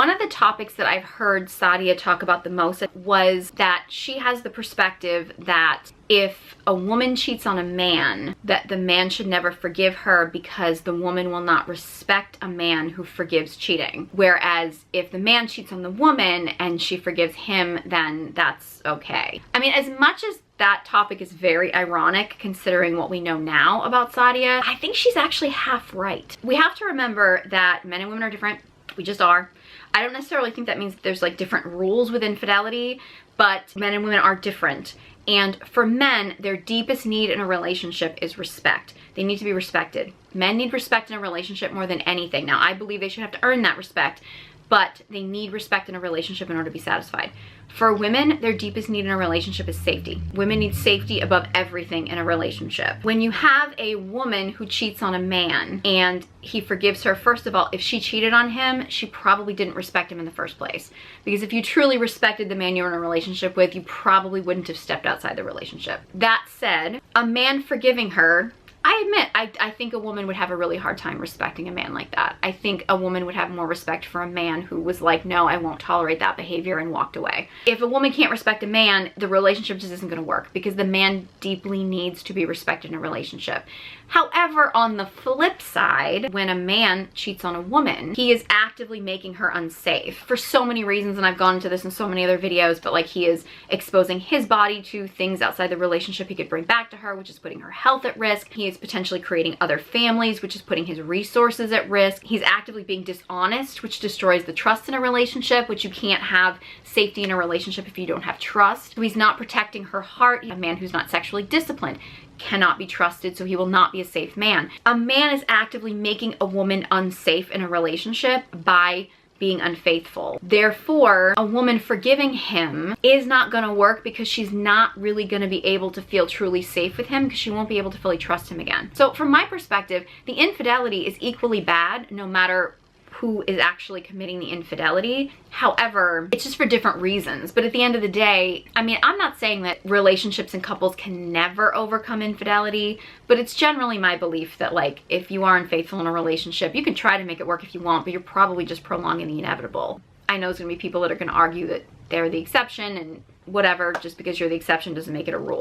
One of the topics that I've heard Sadia talk about the most was that she has the perspective that if a woman cheats on a man, that the man should never forgive her because the woman will not respect a man who forgives cheating. Whereas if the man cheats on the woman and she forgives him, then that's okay. I mean, as much as that topic is very ironic considering what we know now about Sadia, I think she's actually half right. We have to remember that men and women are different. We just are. I don't necessarily think that means there's like different rules with infidelity, but men and women are different. And for men, their deepest need in a relationship is respect. They need to be respected. Men need respect in a relationship more than anything. Now, I believe they should have to earn that respect, but they need respect in a relationship in order to be satisfied. For women, their deepest need in a relationship is safety. Women need safety above everything in a relationship. When you have a woman who cheats on a man and he forgives her, first of all, if she cheated on him, she probably didn't respect him in the first place. Because if you truly respected the man you were in a relationship with, you probably wouldn't have stepped outside the relationship. That said, a man forgiving her, I admit, I think a woman would have a really hard time respecting a man like that. I think a woman would have more respect for a man who was like, no, I won't tolerate that behavior, and walked away. If a woman can't respect a man, the relationship just isn't going to work because the man deeply needs to be respected in a relationship. However, on the flip side, when a man cheats on a woman, he is actively making her unsafe for so many reasons, and I've gone into this in so many other videos, but like he is exposing his body to things outside the relationship he could bring back to her, which is putting her health at risk. He is potentially creating other families, which is putting his resources at risk. He's actively being dishonest, which destroys the trust in a relationship, which you can't have safety in a relationship if you don't have trust. He's not protecting her heart. A man who's not sexually disciplined cannot be trusted, so he will not be a safe man. A man is actively making a woman unsafe in a relationship by being unfaithful. Therefore, a woman forgiving him is not going to work because she's not really going to be able to feel truly safe with him because she won't be able to fully trust him again. So from my perspective, the infidelity is equally bad no matter who is actually committing the infidelity. However, it's just for different reasons. But at the end of the day, I mean, I'm not saying that relationships and couples can never overcome infidelity, but it's generally my belief that like, if you are unfaithful in a relationship, you can try to make it work if you want, but you're probably just prolonging the inevitable. I know there's gonna be people that are gonna argue that they're the exception and whatever, just because you're the exception doesn't make it a rule.